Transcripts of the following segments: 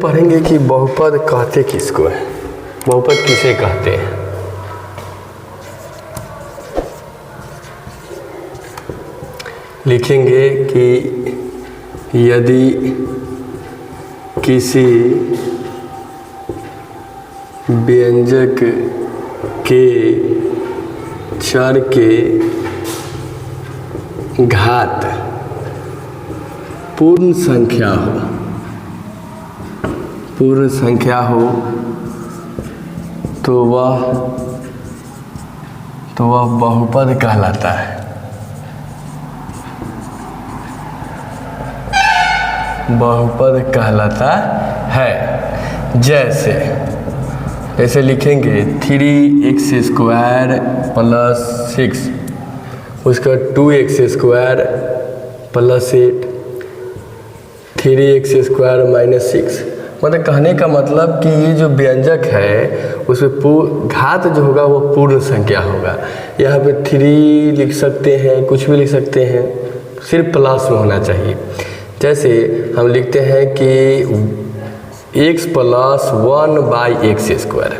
पढ़ेंगे कि बहुपद कहते किसको है, बहुपद किसे कहते हैं। लिखेंगे कि यदि किसी व्यंजक के चर के घात पूर्ण संख्या हो तो वह बहुपद कहलाता है। बहुपद कहलाता है। जैसे लिखेंगे 3x² + 6 उसका 2x² + 8 3x² - 6। मतलब कहने का मतलब कि ये जो व्यंजक है उसमें घात जो होगा वो पूर्ण संख्या होगा। यहाँ पे 3 लिख सकते हैं, कुछ भी लिख सकते हैं, सिर्फ प्लस में होना चाहिए। जैसे हम लिखते हैं कि x + 1/x²,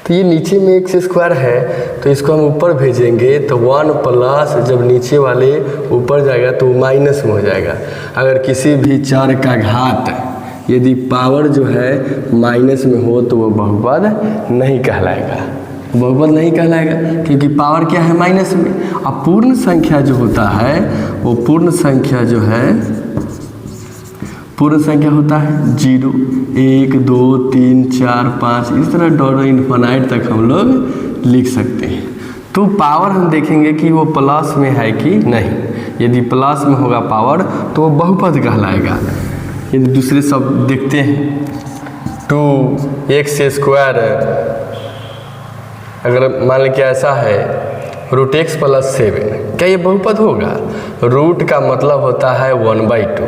तो ये नीचे में x² है तो इसको हम ऊपर भेजेंगे तो 1 प्लस जब नीचे वाले ऊपर जाएगा तो वो माइनस में हो जाएगा। अगर किसी भी चर का घात यदि पावर जो है माइनस में हो तो वो बहुपद नहीं कहलाएगा, बहुपद नहीं कहलाएगा क्योंकि पावर क्या है माइनस में। अब पूर्ण संख्या जो होता है वो पूर्ण संख्या होता है 0 1 2 3 4 5 इस तरह डॉट इन्फिनाइट तक हम लोग लिख सकते हैं। तो पावर हम देखेंगे कि वो प्लस में है कि नहीं। यदि प्लस में होगा पावर तो वो बहुपद कहलाएगा। यदि दूसरे शब्द देखते हैं 2x² अगर मान लें कि ऐसा है √x + 7, क्या ये बहुपद होगा? रूट का मतलब होता है 1/2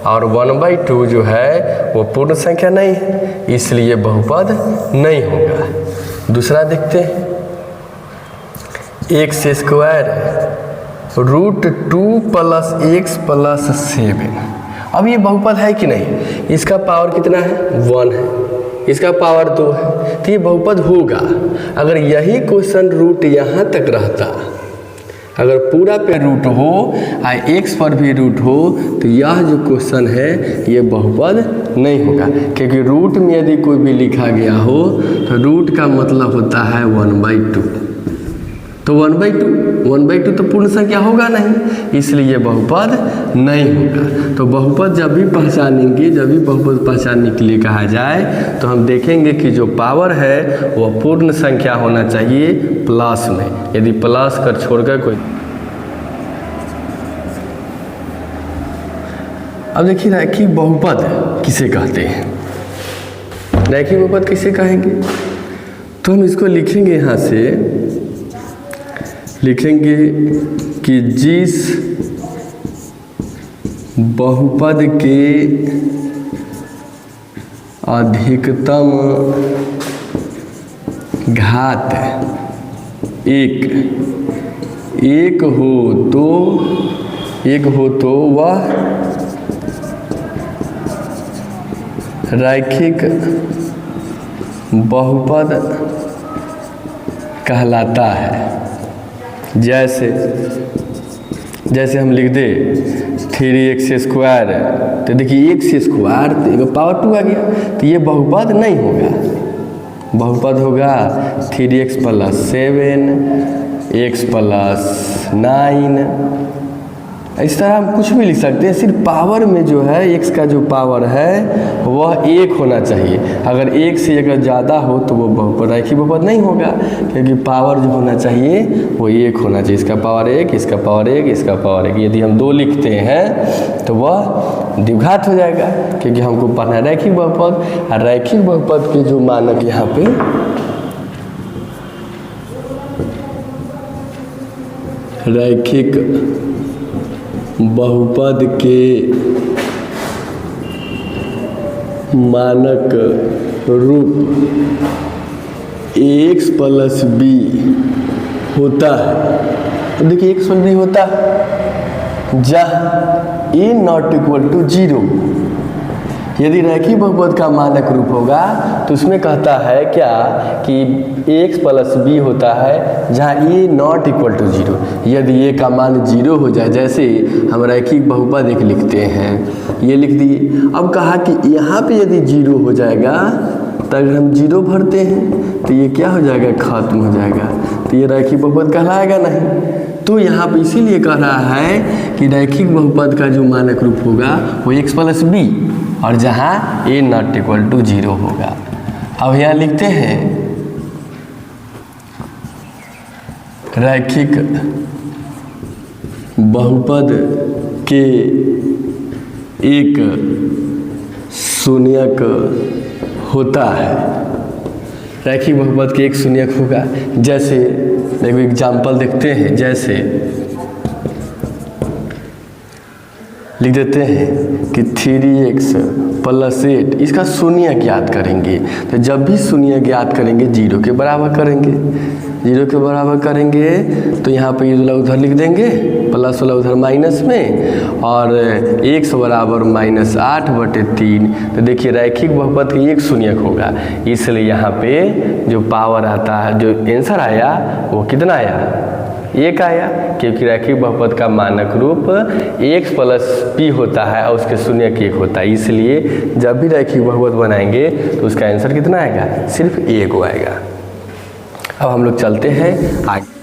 और 1/2 जो है वो पूर्ण संख्या नहीं है, इसलिए बहुपद नहीं होगा। दूसरा देखते हैं x² √2 + x + 7। अब ये बहुपद है कि नहीं? इसका पावर कितना है? 1 है, इसका पावर 2 है, तो ये बहुपद होगा। अगर यही क्वेश्चन रूट यहाँ तक रहता, अगर पूरा पे रूट हो और x पर भी रूट हो तो यह जो क्वेश्चन है ये बहुपद नहीं होगा। क्योंकि रूट में यदि कोई भी लिखा गया हो तो रूट का मतलब होता है 1/2, तो 1/2 तो पूर्ण संख्या होगा नहीं, इसलिए बहुपद नहीं होगा। तो बहुपद जब भी पहचानेंगे, जब भी बहुपद पहचानने के लिए कहा जाए तो हम देखेंगे कि जो पावर है वह पूर्ण संख्या होना चाहिए प्लस में। यदि प्लस कर छोड़कर कोई, अब देखिए रैखिक बहुपद किसे कहते हैं। रैखिक बहुपद किसे कहेंगे? तो हम इसको लिखेंगे, यहाँ से लिखेंगे कि जिस बहुपद के अधिकतम घात एक हो तो वह रैखिक बहुपद कहलाता है। जैसे हम लिख दे 3x², तो देखिए x² तो पावर 2 आ गया, तो ये बहुपद नहीं होगा। बहुपद होगा 3x + 7 x + 9। इस तरह हम कुछ भी लिख सकते हैं। सिर्फ पावर में जो है x का जो पावर है वह 1 होना चाहिए। अगर 1 से अगर ज़्यादा हो तो वो बहुपद रैखिक बहुपद नहीं होगा, क्योंकि पावर जो होना चाहिए वो 1 होना चाहिए। इसका पावर 1, इसका पावर 1, इसका पावर 1। यदि हम 2 लिखते हैं तो वह द्विघात हो जाएगा, क्योंकि हमको पढ़ना है रैखिक बहुपद। और रैखिक बहुपद के जो मानक यहाँ पे रैखिक बहुपद के मानक रूप ax + b होता है। तो देखिए x + b होता है जहाँ a ≠ 0 यदि रैखिक बहुपद का मानक रूप होगा तो उसमें कहता है क्या कि x प्लस बी होता है जहाँ a नॉट इक्वल टू 0। यदि a का मान 0 हो जाए, जैसे हम रैखिक बहुपद एक लिखते हैं, ये लिख दिए। अब कहा कि यहाँ पे यदि 0 हो जाएगा तो अगर हम 0 भरते हैं तो ये क्या हो जाएगा, खत्म हो जाएगा, तो ये रैखिक बहुपद कहलाएगा नहीं। तो यहाँ पे इसीलिए कह रहा है कि रैखिक बहुपद का जो मानक रूप होगा वो x प्लस बी, और जहाँ a नॉट इक्वल टू 0 होगा। अब यहाँ लिखते हैं रैखिक बहुपद के एक शून्यक होता है। रैखिक बहुपद के एक शून्यक होगा। जैसे देखो एग्जाम्पल देखते हैं, जैसे लिख देते हैं कि 3x प्लस 8, इसका शून्य ज्ञात करेंगे। तो जब भी शून्य ज्ञात करेंगे 0 के बराबर करेंगे, 0 के बराबर करेंगे तो यहाँ पे ये वाला उधर लिख देंगे, प्लस वाला उधर माइनस में, और x बराबर -8/3। तो देखिए रैखिक बहुपद का एक शून्यक होगा, इसलिए यहाँ पे जो पावर आता है, जो आंसर आया वो कितना आया, 1 आया, क्योंकि रैखिक बहुपद का मानक रूप x प्लस p होता है और उसके शून्यक 1 होता है। इसलिए जब भी रैखिक बहुपद बनाएंगे तो उसका आंसर कितना आएगा, सिर्फ 1 आएगा। अब हम लोग चलते हैं आगे।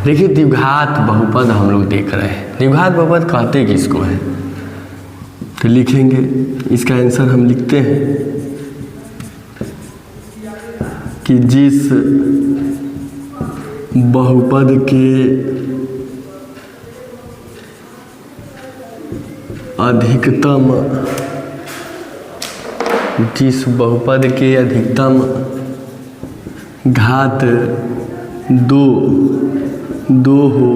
देखिए द्विघात बहुपद हम लोग देख रहे हैं। द्विघात बहुपद कहते किसको है, तो लिखेंगे इसका आंसर हम लिखते हैं कि जिस बहुपद के अधिकतम घात 2 हो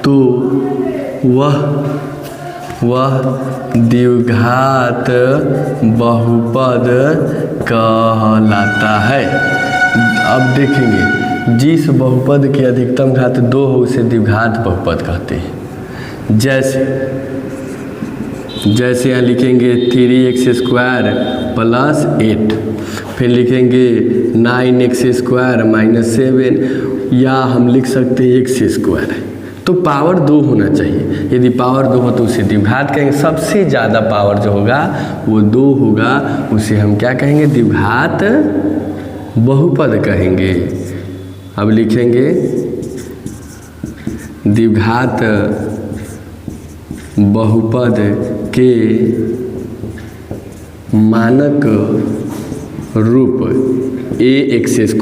तो वह द्विघात बहुपद कहलाता है। अब देखेंगे जिस बहुपद के अधिकतम घात 2 हो उसे द्विघात बहुपद कहते हैं। जैसे यहाँ लिखेंगे 3x² प्लस 8, फिर लिखेंगे 9x² -7, या हम लिख सकते हैं x²। तो पावर 2 होना चाहिए। यदि पावर 2 हो तो उसे द्विघात कहेंगे। सबसे ज़्यादा पावर जो होगा वो 2 होगा, उसे हम क्या कहेंगे, द्विघात बहुपद कहेंगे। अब लिखेंगे द्विघात बहुपद के मानक रूप ax²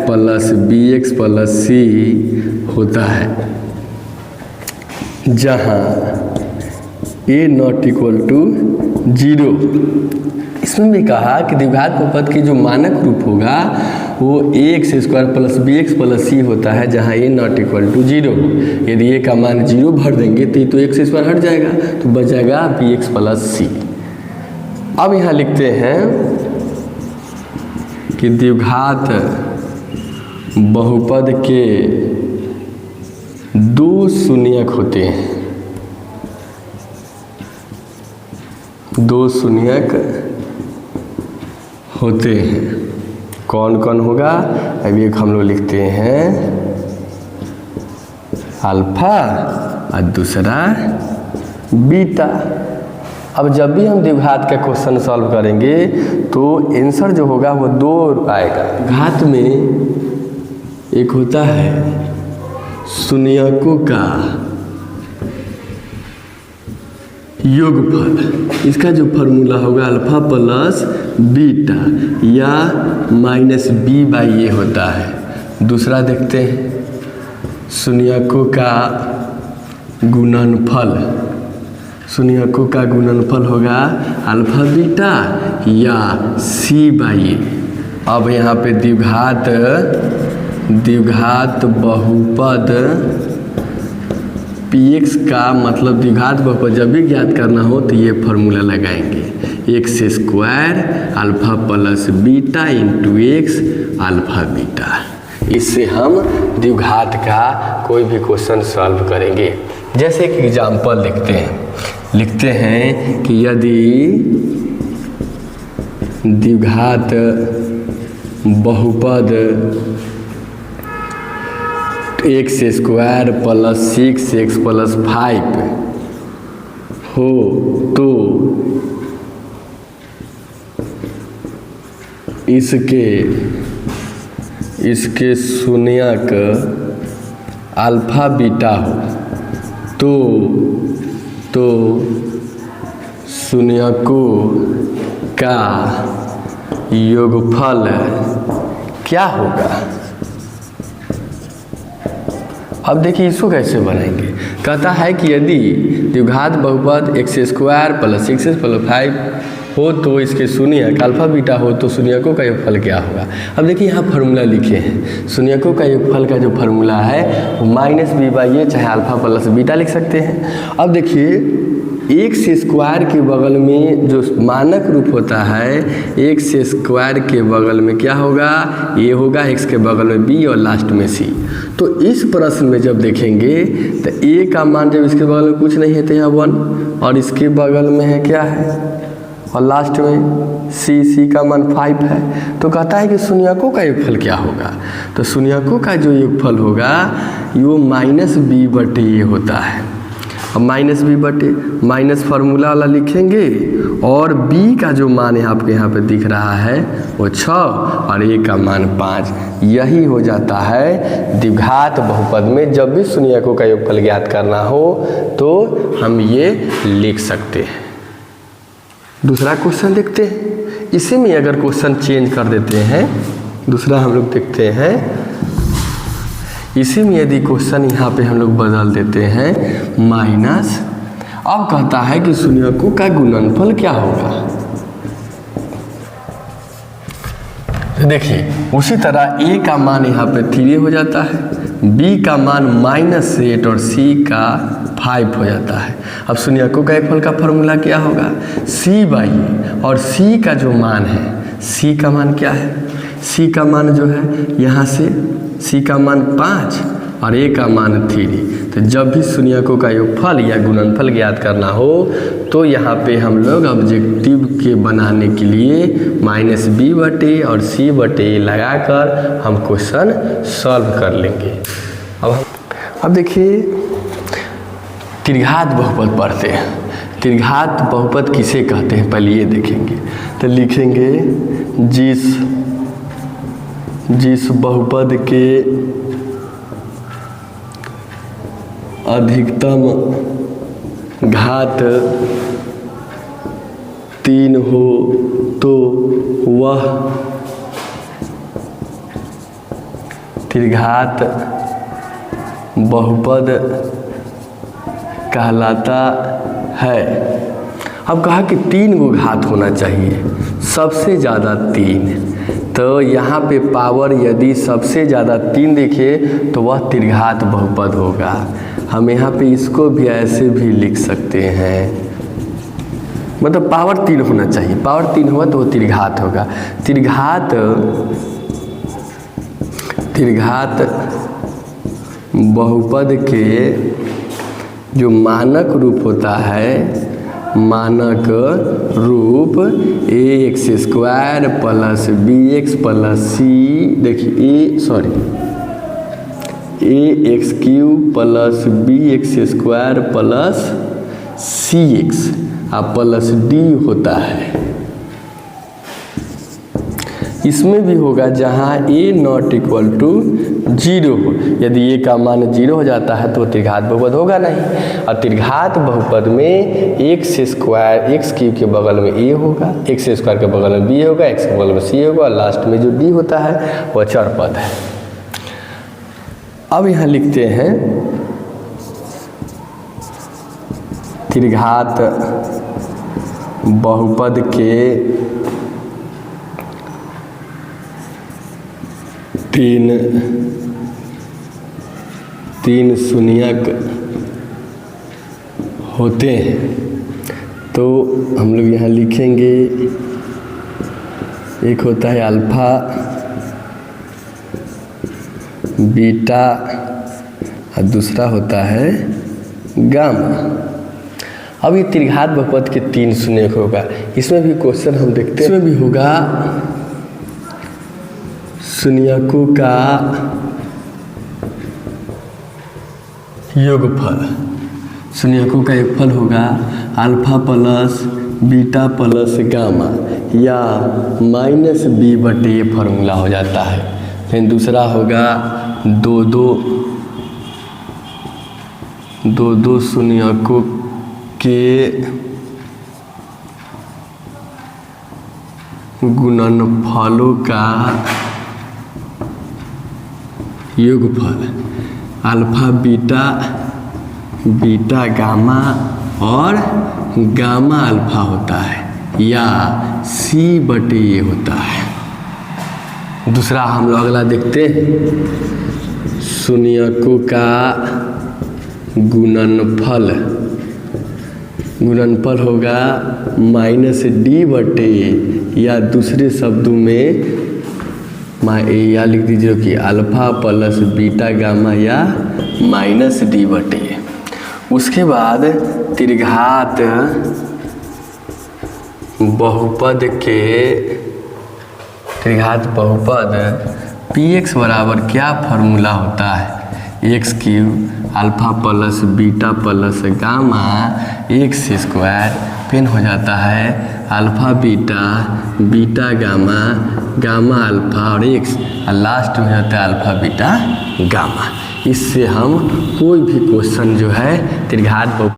plus bx plus c होता है, जहाँ a नॉट इक्वल टू 0। इसमें भी कहा कि द्विघात बहुपद की जो मानक रूप होगा वो ax² plus bx plus c होता है, जहाँ a नॉट इक्वल टू 0। यदि a का मान 0 भर देंगे तो x² हट जाएगा, तो बच जाएगा bx प्लस c। अब यहाँ लिखते हैं कि द्विघात बहुपद के 2 शून्यक होते हैं। 2 शून्यक होते हैं, कौन कौन होगा, अभी एक हम लोग लिखते हैं अल्फा और दूसरा बीटा। अब जब भी हम द्विघात का क्वेश्चन सॉल्व करेंगे तो आंसर जो होगा वो 2 आएगा। घात में एक होता है शून्यकों का योगफल, इसका जो फॉर्मूला होगा अल्फा प्लस बीटा या -b/a होता है। दूसरा देखते हैं शून्यकों का गुणनफल, शून्यकों का गुणनफल होगा अल्फा बीटा या c/a। अब यहाँ पे द्विघात बहुपद px का मतलब द्विघात बहुपद जब भी ज्ञात करना हो तो ये फॉर्मूला लगाएंगे, x² alpha plus beta into x alpha beta. इससे हम द्विघात का कोई भी क्वेश्चन सॉल्व करेंगे। जैसे एक एग्जाम्पल देखते हैं, लिखते हैं कि यदि द्विघात बहुपद x² + 6x + 5 हो तो इसके शून्यक अल्फा बीटा हो तो शून्यकों का योगफल क्या होगा। अब देखिए इसको कैसे बनाएंगे। कहता है कि यदि द्विघात बहुपद x² + 6x + 5 हो तो इसके शून्यक अल्फा बीटा हो तो शून्यकों का योगफल क्या होगा। अब देखिए यहाँ फार्मूला लिखे हैं। शून्यकों का योगफल का जो फार्मूला है वो -b/a चाहे अल्फा प्लस बीटा लिख सकते हैं। अब देखिए x² के बगल में जो मानक रूप होता है, x² के बगल में क्या होगा, a होगा, x के बगल में b और लास्ट में c। तो इस प्रश्न में जब देखेंगे तो a का मान जब इसके बगल में कुछ नहीं है तो यहाँ 1 और इसके बगल में है क्या है और लास्ट में c का मान 5 है। तो कहता है कि शून्यकों का योगफल क्या होगा। तो शून्यकों का जो योगफल होगा वो -b/a होता है। अब -b/a माइनस फार्मूला वाला लिखेंगे और b का जो मान आपके यहाँ पे दिख रहा है वो 6 और a का मान 5। यही हो जाता है द्विघात बहुपद में जब भी शून्यकों का योगफल ज्ञात करना हो तो हम ये लिख सकते हैं। दूसरा क्वेश्चन देखते हैं। इसी में अगर क्वेश्चन चेंज कर देते हैं, दूसरा हम लोग देखते हैं, इसी में यदि क्वेश्चन यहाँ पे हम लोग बदल देते हैं माइनस, अब कहता है कि शून्यकों का गुणनफल क्या होगा। तो देखिए उसी तरह a का मान यहाँ पे 3 हो जाता है, b का मान -8 और c का 5 हो जाता है। अब शून्यकों का योगफल का फॉर्मूला क्या होगा, c/a और c का जो मान है, c का मान क्या है, c का मान जो है यहाँ से c का मान 5 और a का मान 3। तो जब भी शून्यकों का योगफल या गुणनफल ज्ञात करना हो तो यहाँ पे हम लोग ऑब्जेक्टिव के बनाने के लिए -b/a और c/a लगाकर हम क्वेश्चन सॉल्व कर लेंगे। अब देखिए त्रिघात बहुपद पढ़ते हैं। त्रिघात बहुपद किसे कहते हैं पहले ये देखेंगे। तो लिखेंगे जिस बहुपद के अधिकतम घात 3 हो तो वह त्रिघात बहुपद कहलाता है। अब कहा कि 3 गो घात होना चाहिए, सबसे ज़्यादा 3। तो यहाँ पे पावर यदि सबसे ज़्यादा 3 दिखे तो वह त्रिघात बहुपद होगा। हम यहाँ पे इसको भी ऐसे भी लिख सकते हैं, मतलब पावर 3 होना चाहिए, पावर 3 हुआ तो वो त्रिघात होगा। त्रिघात बहुपद के जो मानक रूप होता है, मानक रूप ax² + bx + c, देखिए ax³ + bx² + cx plus d होता है। इसमें भी होगा जहाँ a ≠ 0 हो। यदि a का मान 0 हो जाता है तो त्रिघात बहुपद होगा नहीं। और त्रिघात बहुपद में x³ के बगल में a होगा, x² के बगल में b होगा, x के बगल में c होगा और लास्ट में जो d होता है वह चर पद है। अब यहाँ लिखते हैं त्रिघात बहुपद के 3 शून्यक होते हैं। तो हम लोग यहाँ लिखेंगे, एक होता है अल्फा, बीटा और दूसरा होता है गामा। अब ये त्रिघात बहुपद के 3 शून्यक होगा। इसमें भी क्वेश्चन हम देखते हैं, इसमें भी होगा शून्यकों का योगफल। शून्यकों का योगफल होगा alpha plus beta plus gamma या माइनस बी बटे ये फॉर्मूला हो जाता है। फिर दूसरा होगा दो शून्यकों के गुणनफलों का योगफल अल्फा बीटा गामा और गामा अल्फा होता है या सी बटे ये होता है। दूसरा हम लोग अगला देखते हैं शून्यकों का गुणनफल होगा माइनस डी बटे या दूसरे शब्दों में या लिख दीजिए कि अल्फा प्लस बीटा गामा या माइनस डी बटे। उसके बाद त्रिघात बहुपद px बराबर क्या फॉर्मूला होता है, x cube alpha plus beta plus gamma x square, फिर हो जाता है अल्फा बीटा गामा अल्फा और एक्स, और लास्ट में होता है अल्फा बीटा गामा। इससे हम कोई भी क्वेश्चन जो है त्रिघात